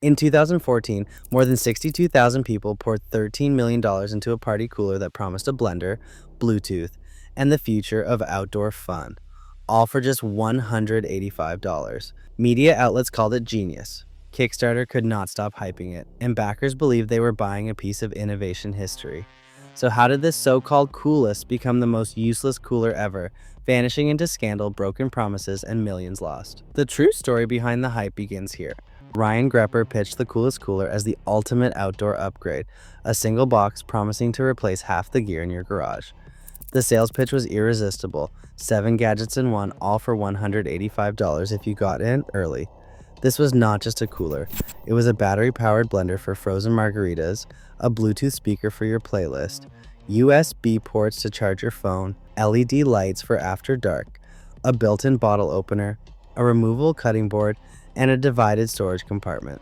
In 2014, more than 62,000 people poured $13 million into a party cooler that promised a blender, Bluetooth, and the future of outdoor fun, all for just $185. Media outlets called it genius. Kickstarter could not stop hyping it, and backers believed they were buying a piece of innovation history. So how did this so-called coolest become the most useless cooler ever, vanishing into scandal, broken promises, and millions lost? The true story behind the hype begins here. Ryan Grepper pitched the coolest cooler as the ultimate outdoor upgrade, a single box promising to replace half the gear in your garage. The sales pitch was irresistible, 7 gadgets in one, all for $185 if you got in early. This was not just a cooler, it was a battery-powered blender for frozen margaritas, a Bluetooth speaker for your playlist, USB ports to charge your phone, LED lights for after dark, a built-in bottle opener, a removable cutting board, and a divided storage compartment.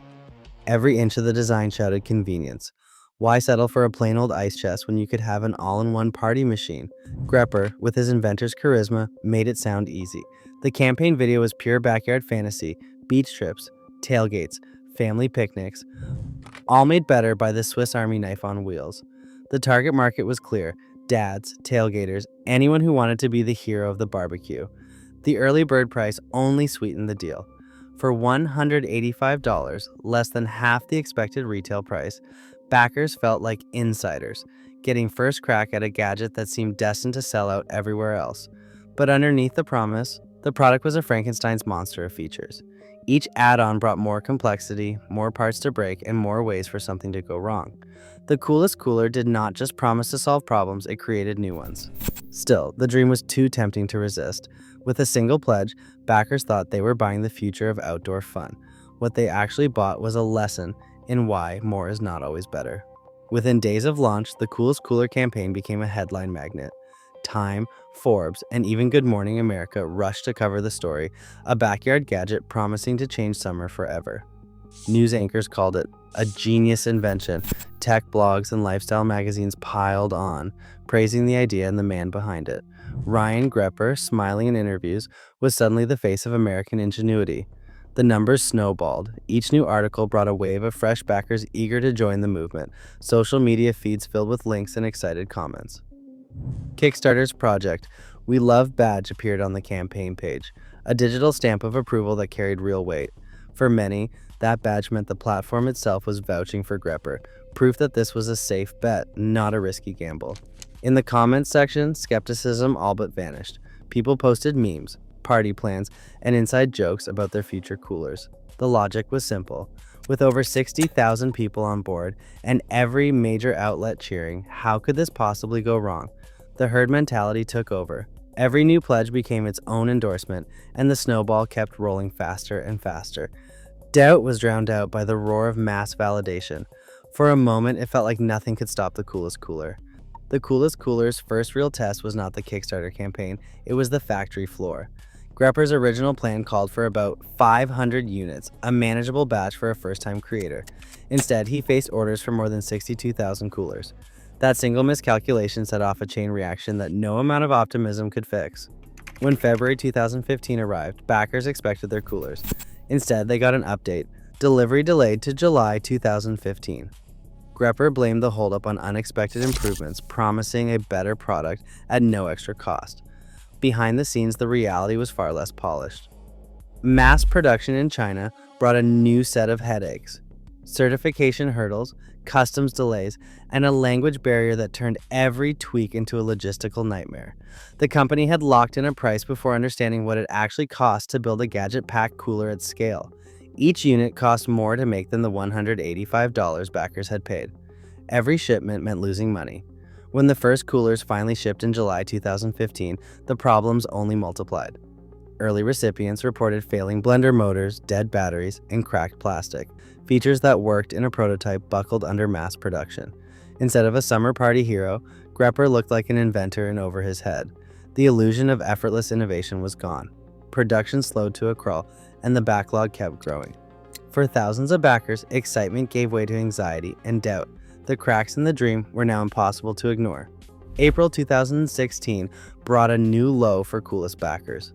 Every inch of the design shouted convenience. Why settle for a plain old ice chest when you could have an all-in-one party machine? Grepper, with his inventor's charisma, made it sound easy. The campaign video was pure backyard fantasy, beach trips, tailgates, family picnics, all made better by the Swiss Army knife on wheels. The target market was clear: dads, tailgaters, anyone who wanted to be the hero of the barbecue. The early bird price only sweetened the deal. For $185, less than half the expected retail price, backers felt like insiders, getting first crack at a gadget that seemed destined to sell out everywhere else. But underneath the promise, the product was a Frankenstein's monster of features. Each add-on brought more complexity, more parts to break, and more ways for something to go wrong. The coolest cooler did not just promise to solve problems, it created new ones. Still, the dream was too tempting to resist. With a single pledge, backers thought they were buying the future of outdoor fun. What they actually bought was a lesson in why more is not always better. Within days of launch, the Coolest Cooler campaign became a headline magnet. Time, Forbes, and even Good Morning America rushed to cover the story, a backyard gadget promising to change summer forever. News anchors called it a genius invention. Tech blogs and lifestyle magazines piled on, praising the idea and the man behind it. Ryan Grepper, smiling in interviews, was suddenly the face of American ingenuity. The numbers snowballed. Each new article brought a wave of fresh backers eager to join the movement, social media feeds filled with links and excited comments. Kickstarter's project, We Love Badge, appeared on the campaign page, a digital stamp of approval that carried real weight. For many, that badge meant the platform itself was vouching for Grepper, proof that this was a safe bet, not a risky gamble. In the comments section, skepticism all but vanished. People posted memes, party plans, and inside jokes about their future coolers. The logic was simple. With over 60,000 people on board and every major outlet cheering, how could this possibly go wrong? The herd mentality took over. Every new pledge became its own endorsement, and the snowball kept rolling faster and faster. Doubt was drowned out by the roar of mass validation. For a moment, it felt like nothing could stop the coolest cooler. The coolest cooler's first real test was not the Kickstarter campaign, it was the factory floor. Grepper's original plan called for about 500 units, a manageable batch for a first-time creator. Instead, he faced orders for more than 62,000 coolers. That single miscalculation set off a chain reaction that no amount of optimism could fix. When February 2015 arrived, backers expected their coolers. Instead, they got an update: delivery delayed to July 2015. Grepper blamed the holdup on unexpected improvements, promising a better product at no extra cost. Behind the scenes, the reality was far less polished. Mass production in China brought a new set of headaches: certification hurdles, customs delays, and a language barrier that turned every tweak into a logistical nightmare. The company had locked in a price before understanding what it actually cost to build a gadget-packed cooler at scale. Each unit cost more to make than the $185 backers had paid. Every shipment meant losing money. When the first coolers finally shipped in July 2015, the problems only multiplied. Early recipients reported failing blender motors, dead batteries, and cracked plastic. Features that worked in a prototype buckled under mass production. Instead of a summer party hero, Grepper looked like an inventor in over his head. The illusion of effortless innovation was gone. Production slowed to a crawl, and the backlog kept growing. For thousands of backers, excitement gave way to anxiety and doubt. The cracks in the dream were now impossible to ignore. April 2016 brought a new low for coolest backers.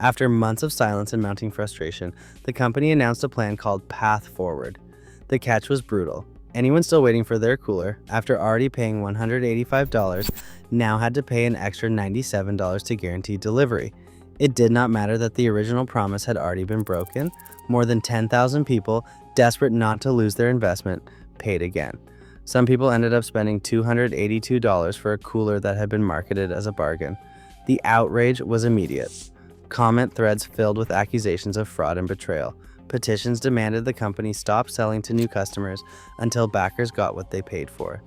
After months of silence and mounting frustration, the company announced a plan called Path Forward. The catch was brutal. Anyone still waiting for their cooler, after already paying $185, now had to pay an extra $97 to guarantee delivery. It did not matter that the original promise had already been broken. More than 10,000 people, desperate not to lose their investment, paid again. Some people ended up spending $282 for a cooler that had been marketed as a bargain. The outrage was immediate. Comment threads filled with accusations of fraud and betrayal. Petitions demanded the company stop selling to new customers until backers got what they paid for.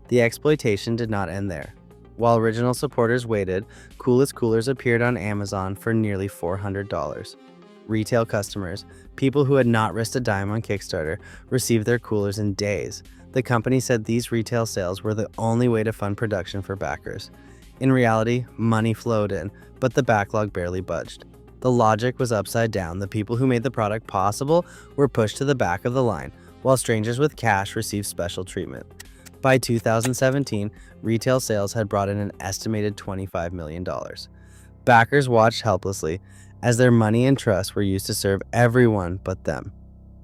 The exploitation did not end there. While original supporters waited, Coolest Coolers appeared on Amazon for nearly $400. Retail customers, people who had not risked a dime on Kickstarter, received their coolers in days. The company said these retail sales were the only way to fund production for backers. In reality, money flowed in, but the backlog barely budged. The logic was upside down. The people who made the product possible were pushed to the back of the line, while strangers with cash received special treatment. By 2017, retail sales had brought in an estimated $25 million. Backers watched helplessly as their money and trust were used to serve everyone but them.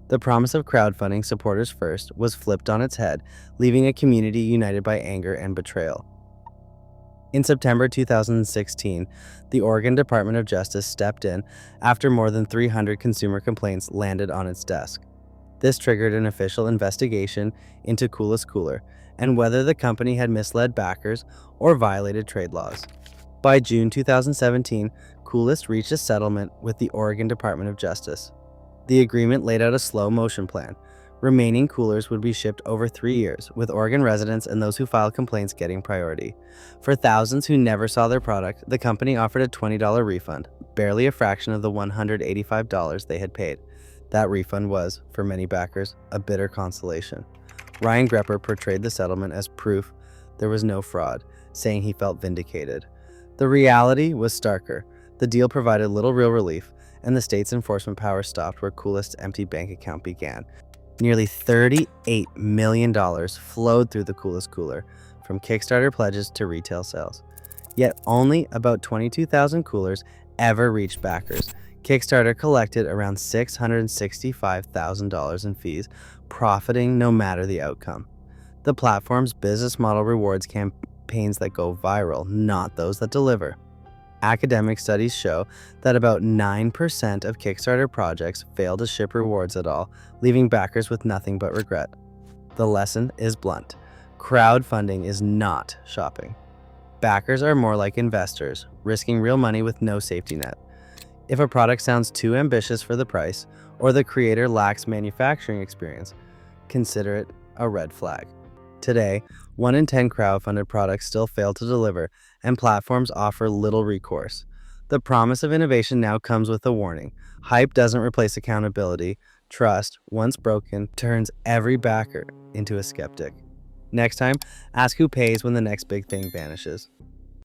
The promise of crowdfunding supporters first was flipped on its head, leaving a community united by anger and betrayal. In September 2016, the Oregon Department of Justice stepped in after more than 300 consumer complaints landed on its desk. This triggered an official investigation into Coolest Cooler and whether the company had misled backers or violated trade laws. By June 2017, Coolest reached a settlement with the Oregon Department of Justice. The agreement laid out a slow motion plan. Remaining coolers would be shipped over 3 years, with Oregon residents and those who filed complaints getting priority. For thousands who never saw their product, the company offered a $20 refund, barely a fraction of the $185 they had paid. That refund was, for many backers, a bitter consolation. Ryan Grepper portrayed the settlement as proof there was no fraud, saying he felt vindicated. The reality was starker. The deal provided little real relief, and the state's enforcement power stopped where Coolest's empty bank account began. Nearly $38 million flowed through the Coolest Cooler, from Kickstarter pledges to retail sales. Yet only about 22,000 coolers ever reached backers. Kickstarter collected around $665,000 in fees, profiting no matter the outcome. The platform's business model rewards campaigns that go viral, not those that deliver. Academic studies show that about 9% of Kickstarter projects fail to ship rewards at all, leaving backers with nothing but regret. The lesson is blunt. Crowdfunding is not shopping. Backers are more like investors, risking real money with no safety net. If a product sounds too ambitious for the price, or the creator lacks manufacturing experience, consider it a red flag. Today, 1 in 10 crowdfunded products still fail to deliver, and platforms offer little recourse. The promise of innovation now comes with a warning. Hype doesn't replace accountability. Trust, once broken, turns every backer into a skeptic. Next time, ask who pays when the next big thing vanishes.